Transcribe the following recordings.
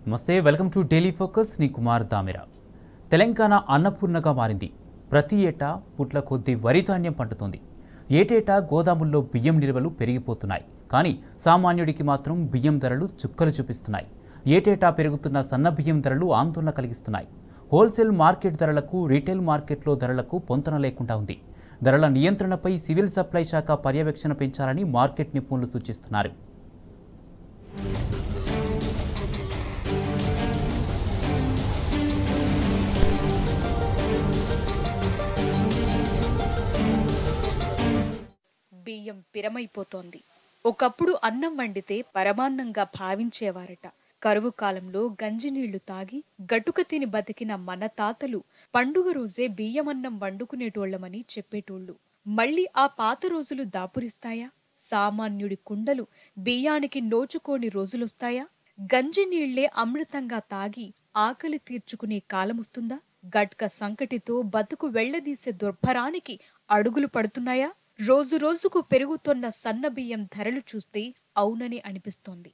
నమస్తే, welcome to daily focus. నీ కుమార్ దామిరా. తెలంగాణ అన్నపూర్ణగా మారింది. ప్రతి ఏటా పుట్ల కొద్ది వరి ధాన్యం పండుతోంది. ఏటేటా గోదాముల్లో బియ్యం నిల్వలు పెరిగిపోతున్నాయి. కానీ సామాన్యుడికి మాత్రం బియ్యం ధరలు చుక్కలు చూపిస్తున్నాయి. ఏటేటా పెరుగుతున్న సన్న బియ్యం ధరలు ఆందోళన కలిగిస్తున్నాయి. హోల్సేల్ మార్కెట్ ధరలకు రీటైల్ మార్కెట్లో ధరలకు పొంతన లేకుండా ఉంది. ధరల నియంత్రణపై సివిల్ సప్లై శాఖ పర్యవేక్షణ పెంచాలని మార్కెట్ నిపుణులు సూచిస్తున్నారు. బియ్యం పిరమైపోతోంది. ఒకప్పుడు అన్నం వండితే పరమాన్నంగా భావించేవారట. కరువు కాలంలో గంజినీళ్లు తాగి గటుక తిని బతికిన మన తాతలు పండుగ రోజే బియ్యమన్నం వండుకునేటోళ్లమని చెప్పేటోళ్లు. మళ్లీ ఆ పాత రోజులు దాపురిస్తాయా? సామాన్యుడి కుండలు బియ్యానికి నోచుకోని రోజులొస్తాయా? గంజినీళ్లే అమృతంగా తాగి ఆకలి తీర్చుకునే కాలమొస్తుందా? గట్క సంకటితో బతుకు వెళ్లదీసే దుర్భరానికి అడుగులు పడుతున్నాయా? రోజు రోజుకు పెరుగుతున్న సన్న బియ్యం ధరలు చూస్తే అవునని అనిపిస్తోంది.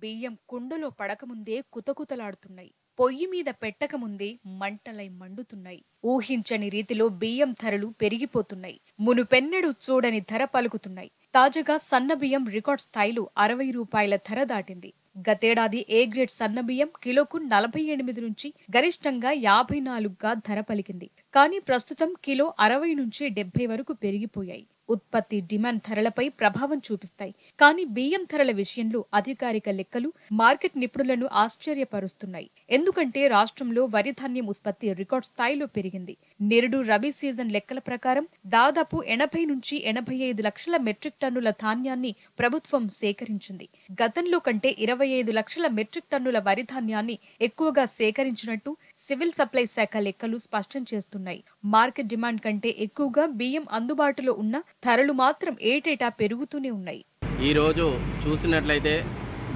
బియ్యం కుండలో పడకముందే కుతకుతలాడుతున్నాయి. పొయ్యి మీద పెట్టకముందే మంటలై మండుతున్నాయి. ఊహించని రీతిలో బియ్యం ధరలు పెరిగిపోతున్నాయి. మునుపెన్నడూ చూడని ధర పలుకుతున్నాయి. తాజాగా సన్న బియ్యం రికార్డ్ స్థాయిలో 60 రూపాయల ధర దాటింది. గతేడాది ఏ గ్రేడ్ సన్న బియ్యం కిలోకు 48 నుంచి గరిష్టంగా 54గా ధర పలికింది. కానీ ప్రస్తుతం కిలో 60 నుంచి 70 వరకు పెరిగిపోయాయి. ఉత్పత్తి డిమాండ్ ధరలపై ప్రభావం చూపిస్తాయి. కానీ బియ్యం ధరల విషయంలో అధికారిక లెక్కలు మార్కెట్ నిపుణులను ఆశ్చర్యపరుస్తున్నాయి. ఎందుకంటే రాష్ట్రంలో వరి ధాన్యం ఉత్పత్తి రికార్డ్ స్థాయిలో పెరిగింది. నిరుడు రబీ సీజన్ లెక్కల ప్రకారం దాదాపు 80 నుంచి 85 లక్షల మెట్రిక్ టన్నుల ధాన్యాన్ని ప్రభుత్వం సేకరించింది. గతంలో కంటే 25 లక్షల మెట్రిక్ టన్నుల వరి ధాన్యాన్ని ఎక్కువగా సేకరించినట్టు సివిల్ సప్లై శాఖ లెక్కలు స్పష్టం చేస్తున్నాయి. మార్కెట్ డిమాండ్ కంటే ఎక్కువగా బియ్యం అందుబాటులో ఉన్న ధరలు మాత్రం ఏటేటా పెరుగుతూనే ఉన్నాయి. ఈరోజు చూసినట్లయితే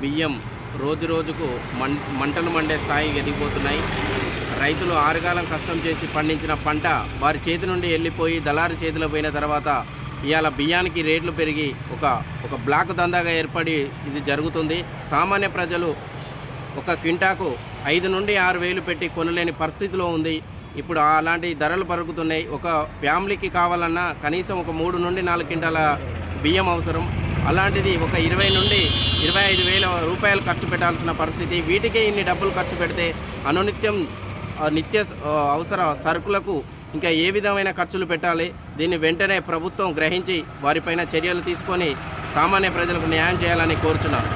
బియ్యం రోజు రోజుకు మంటలు మండే స్థాయికి ఎదిగిపోతున్నాయి. రైతులు ఆరుగాలం కష్టం చేసి పండించిన పంట వారి చేతి నుండి వెళ్ళిపోయి దళారు చేతిలో పోయిన తర్వాత ఇవాళ బియ్యానికి రేట్లు పెరిగి ఒక బ్లాక్ దందాగా ఏర్పడి ఇది జరుగుతుంది. సామాన్య ప్రజలు ఒక క్వింటాకు 5 నుండి 6 వేలు పెట్టి కొనలేని పరిస్థితిలో ఉంది. ఇప్పుడు అలాంటి ధరలు పెరుగుతున్నాయి. ఒక ఫ్యామిలీకి కావాలన్నా కనీసం ఒక 3 నుండి 4 క్వింటాల బియ్యం అవసరం. అలాంటిది ఒక 20 నుండి 25 వేల రూపాయలు ఖర్చు పెట్టాల్సిన పరిస్థితి. వీటికే ఇన్ని డబ్బులు ఖర్చు పెడితే నిత్య అవసర సరుకులకు ఇంకా ఏ విధమైన ఖర్చులు పెట్టాలి? దీన్ని వెంటనే ప్రభుత్వం గ్రహించి వారిపైన చర్యలు తీసుకొని సామాన్య ప్రజలకు న్యాయం చేయాలని కోరుచున్నాను.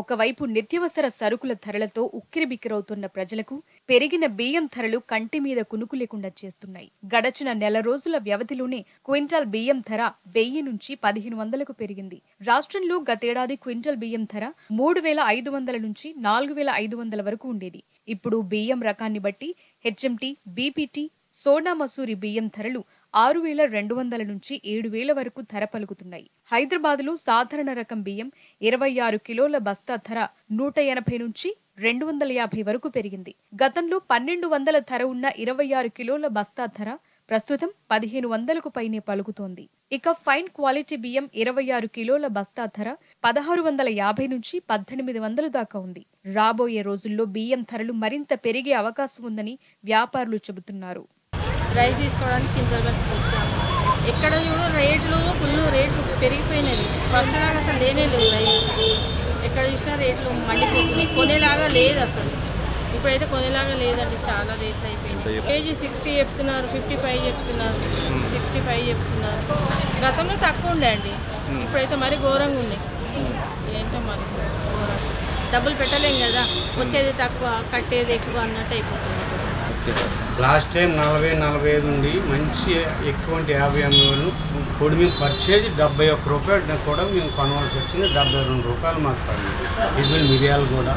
ఒకవైపు నిత్యవసర సరుకుల ధరలతో ఉక్కిరిబిక్కిరవుతున్న ప్రజలకు పెరిగిన బియ్యం ధరలు కంటి మీద కునుకు లేకుండా చేస్తున్నాయి. గడచిన నెల రోజుల వ్యవధిలోనే క్వింటాల్ బియ్యం ధర 1000 నుంచి 1500కు పెరిగింది. రాష్ట్రంలో గతేడాది క్వింటాల్ బియ్యం ధర 3500 నుంచి 4500 వరకు ఉండేది. ఇప్పుడు బియ్యం రకాన్ని బట్టి హెచ్ఎంటీ, బీపీటీ, సోనా మసూరి బియ్యం ధరలు 6200 నుంచి 7000 వరకు ధర పలుకుతున్నాయి. హైదరాబాద్లో సాధారణ రకం బియ్యం 26 కిలోల బస్తా ధర 180 నుంచి 250 వరకు పెరిగింది. గతంలో 1200 ధర ఉన్న 26 కిలోల బస్తా ధర ప్రస్తుతం 1500కు పైనే పలుకుతోంది. ఇక ఫైన్ క్వాలిటీ బియ్యం 26 కిలోల బస్తా ధర 1650 నుంచి 1800 దాకా ఉంది. రాబోయే రోజుల్లో బియ్యం ధరలు మరింత పెరిగే అవకాశం ఉందని వ్యాపారులు చెబుతున్నారు. రైస్ తీసుకోవడానికి చింతలకి వచ్చాము. ఎక్కడ చూడ రేట్లు రేట్లు పెరిగిపోయినాయి. ప్రస్తుతానికి అసలు లేనే లేవు. రైస్ ఎక్కడ చూసినా రేట్లు మండిపోతున్నాయి. కొనేలాగా లేదు అసలు. ఇప్పుడైతే కొనేలాగా లేదండి. చాలా రేట్లు అయిపోయినాయి. కేజీ 60 చెప్తున్నారు, 55 చెప్తున్నారు, 65 చెప్తున్నారు. గతంలో తక్కువ ఉండే అండి. ఇప్పుడైతే మరి ఘోరంగా ఉన్నాయి. ఏంటో మరి ఘోరం. డబ్బులు పెట్టలేం కదా, వచ్చేది తక్కువ కట్టేది ఎక్కువ అన్నట్టు అయిపోతుంది. లాస్ట్ టైం 40-45 ఉండి మంచి ఎక్కువ 50 ఎంఎల్ పొడి మేము పర్చేజ్ 71 రూపాయలు కూడా మేము కొనవలసి వచ్చింది. 72 రూపాయలు మాకు పడింది. ఇది మిరియాలు కూడా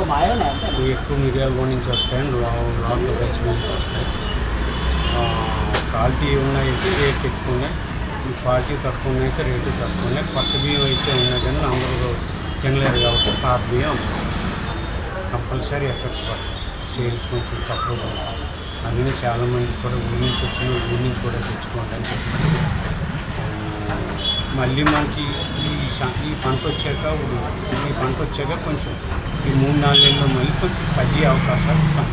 ఎక్కువ మిరియాలు కూడా నుంచి వస్తాయి, లోపల ఖర్చు నుంచి వస్తాయి. క్వాలిటీ ఉన్నాయితే రేట్ ఎక్కువ ఉన్నాయి, క్వాలిటీ తక్కువ ఉన్నాయితే రేటు తక్కువ ఉన్నాయి. కొత్త బియ్యం అయితే ఉన్నాయి కానీ అందరూ తినలేరు కాబట్టి పాత బియ్యం కంపల్సరీ ఎఫెక్ట్ పడుతుంది. సేల్స్ కొంచెం తక్కువ. అందుకని చాలామంది కూడా ఊరి నుంచి వచ్చిన ఊరి నుంచి కూడా తెచ్చుకోవడానికి చెప్పారు. మళ్ళీ మనకి ఈ పంట వచ్చాక కొంచెం ఈ 3-4 నెలల్లో మళ్ళీ కొంచెం తగ్గే అవకాశాలు ఉన్నాయి.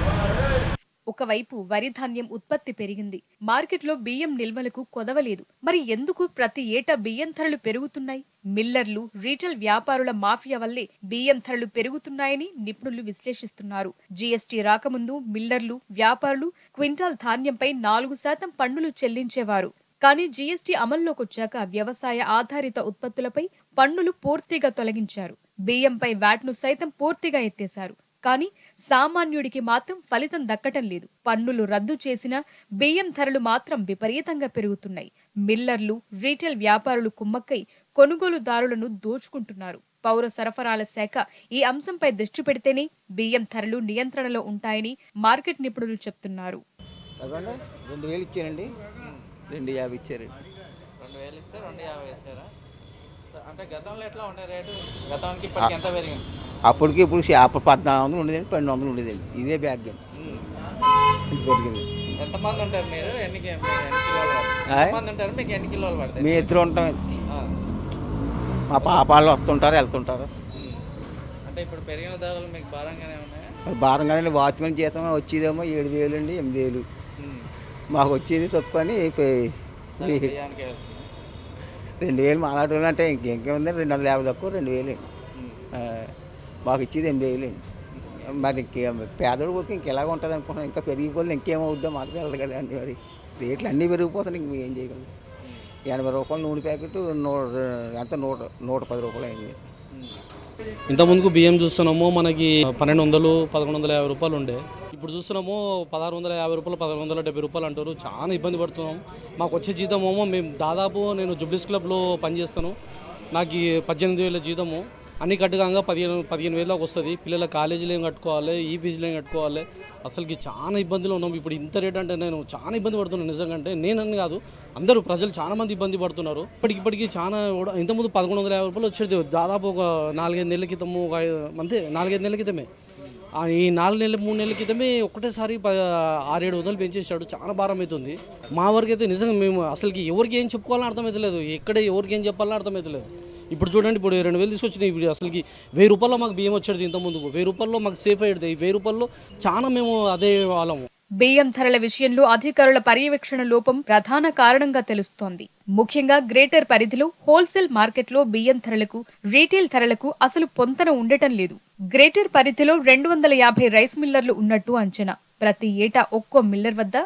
ఒకవైపు వరి ధాన్యం ఉత్పత్తి పెరిగింది, మార్కెట్లో బియ్యం నిల్వలకు కొదవలేదు. మరి ఎందుకు ప్రతి ఏటా బియ్యం ధరలు పెరుగుతున్నాయి? మిల్లర్లు, రీటైల్ వ్యాపారుల మాఫియా వల్లే బియ్యం ధరలు పెరుగుతున్నాయని నిపుణులు విశ్లేషిస్తున్నారు. జీఎస్టీ రాకముందు మిల్లర్లు, వ్యాపారులు క్వింటాల్ ధాన్యంపై 4% పన్నులు చెల్లించేవారు. కానీ జీఎస్టీ అమల్లోకొచ్చాక వ్యవసాయ ఆధారిత ఉత్పత్తులపై పన్నులు పూర్తిగా తొలగించారు. బియ్యంపై వ్యాట్ను సైతం పూర్తిగా ఎత్తేశారు. కానీ సామాన్యుడికి మాత్రం ఫలితం దక్కటం లేదు. పన్నులు రద్దు చేసిన బియ్యం ధరలు మాత్రం విపరీతంగా పెరుగుతున్నాయి. మిల్లర్లు, రీటైల్ వ్యాపారులు కుమ్మక్కై కొనుగోలుదారులను దోచుకుంటున్నారు. పౌర సరఫరాల శాఖ ఈ అంశంపై దృష్టి పెడితేనే బియ్యం ధరలు నియంత్రణలో ఉంటాయని మార్కెట్ నిపుణులు చెప్తున్నారు. 2000 ఇచ్చారండి, 250 ఇచ్చారండి. 2000 ఇస్తే 250 ఇచ్చారా? అంటే గతంలో ఎట్లా ఉండే రేటు? గతానికి ఇప్పటికి ఎంత పెరిగింది? అప్పటికి ఇప్పుడు 1400 ఉండేదండి, 1200 ఉండేదండి. ఇదే బ్యాగ్ అండి పెరిగింది. ఎంతమంది ఉంటారు మీరు? ఎన్ని కిలోలు ఎంతమంది ఉంటారు? మీకు ఎన్ని కిలోలు పడతాయి? మీ ఇద్దరు ఉంటామండి. మా పాపాలు వస్తుంటారు, వెళ్తుంటారు. అంటే ఇప్పుడు పెరిగిన ధరలు మీకు భారంగానే ఉన్నాయా? భారంగానే. వాచ్మెన్ జీతం వచ్చేదేమో 7000 అండి, 8000. మాకు వచ్చేది తక్కువ అని 2000 మాలాట అంటే ఇంకేముంది, 250 తక్కువ 2000 అండి. మాకు ఇచ్చేది 8000 అండి. మరి పేదోడు పోతే ఇంకెలాగ ఉంటుంది అనుకుంటున్నాం. ఇంకా పెరిగిపోతుంది, ఇంకేమవుద్దో మాకు తెలియదు కదా అండి. మరి రేట్లు అన్నీ పెరిగిపోతున్నాయి, ఇంక ఏం చేయగలరు. 80 రూపాయలు నూనె ప్యాకెట్ ఎంత 110 రూపాయలు అయింది. ఇంతకుముందుకు బియ్యం చూస్తున్నామో మనకి 1200, 1150 రూపాయలు ఉండే. ఇప్పుడు చూస్తున్నామో 1650 రూపాయలు, 1170 రూపాయలు అంటారు. చాలా ఇబ్బంది పడుతున్నాం. మాకు వచ్చే జీతం ఏమో నేను జుబ్లీస్ క్లబ్లో పనిచేస్తాను. నాకు 18,000 జీతము. అన్ని కట్టుగా 15,000 దాకా వస్తుంది. పిల్లల కాలేజీలు ఏం కట్టుకోవాలి, ఈ ఫీజులు ఏం కట్టుకోవాలి. అసలుకి చాలా ఇబ్బందులు ఉన్నాం. ఇప్పుడు ఇంత రేట్ అంటే నేను చాలా ఇబ్బంది పడుతున్నాను నిజంగా. అంటే నేనని కాదు, అందరూ ప్రజలు చాలా మంది ఇబ్బంది పడుతున్నారు. ఇప్పటికి చాలా ఇంతకుముందు 1150 రూపాయలు వచ్చేది. దాదాపు ఒక 4-5 నెలల క్రితము, అంతే 4-5 నెలల క్రితమే. ఈ 4 నెలలు 3 నెలల క్రితమే ఒకటేసారి 600-700 పెంచేసాడు. చాలా భారం అవుతుంది మా వరకు అయితే. నిజంగా మేము అసలుకి ఎవరికి ఏం చెప్పుకోవాలని అర్థమవుతలేదు, ఎక్కడ ఎవరికి ఏం చెప్పాలని అర్థమవుతలేదు. ఇప్పుడు చూడండి, ఇప్పుడు 2000 తీసుకొచ్చినాయి. ఇప్పుడు అసలుకి 1000 రూపాయల్లో మాకు బియ్యం వచ్చేది. ఇంతకుముందుకు 1000 రూపాయల్లో మాకు సేఫ్ అయ్యేది. ఈ 1000 రూపాయల్లో చాలా మేము అదే వాళ్ళము. బియ్యం ధరల విషయంలో అధికారుల పర్యవేక్షణ లోపం ప్రధాన కారణంగా తెలుస్తోంది. ముఖ్యంగా గ్రేటర్ పరిధిలో హోల్సేల్ మార్కెట్లో బియ్యం ధరలకు, రీటైల్ ధరలకు అసలు పొంతన ఉండటం లేదు. గ్రేటర్ పరిధిలో 250 రైస్ మిల్లర్లు ఉన్నట్టు అంచనా. ప్రతి ఏటా ఒక్కో మిల్లర్ వద్ద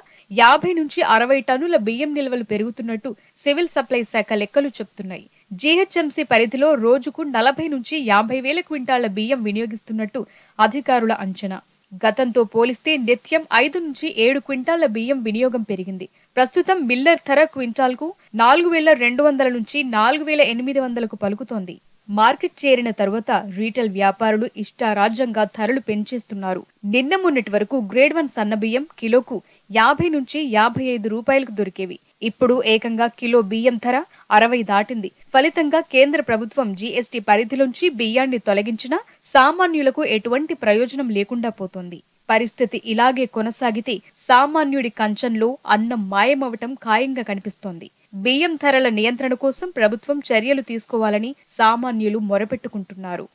50 నుంచి 60 టన్నుల బియ్యం నిల్వలు పెరుగుతున్నట్టు సివిల్ సప్లై శాఖ లెక్కలు చెబుతున్నాయి. జీహెచ్ఎంసీ పరిధిలో రోజుకు 40 నుంచి 50 వేల క్వింటాళ్ల బియ్యం వినియోగిస్తున్నట్టు అధికారుల అంచనా. గతంతో పోలిస్తే నిత్యం 5 నుంచి 7 క్వింటాళ్ల బియ్యం వినియోగం పెరిగింది. ప్రస్తుతం మిల్లర్ ధర క్వింటాల్కు 4200 నుంచి 4800కు పలుకుతోంది. మార్కెట్ చేరిన తరువాత రీటైల్ వ్యాపారులు ఇష్టారాజ్యంగా ధరలు పెంచేస్తున్నారు. నిన్న మొన్నటి వరకు గ్రేడ్ 1 సన్నబియ్యం కిలోకు 50 నుంచి 55 రూపాయలకు దొరికేవి. ఇప్పుడు ఏకంగా కిలో బియ్యం ధర 60 దాటింది. ఫలితంగా కేంద్ర ప్రభుత్వం జీఎస్టీ పరిధిలోంచి బియ్యాన్ని తొలగించినా సామాన్యులకు ఎటువంటి ప్రయోజనం లేకుండా పోతోంది. పరిస్థితి ఇలాగే కొనసాగితే సామాన్యుడి కంచంలో అన్నం మాయమవటం ఖాయంగా కనిపిస్తోంది. బియ్యం ధరల నియంత్రణ కోసం ప్రభుత్వం చర్యలు తీసుకోవాలని సామాన్యులు మొరపెట్టుకుంటున్నారు.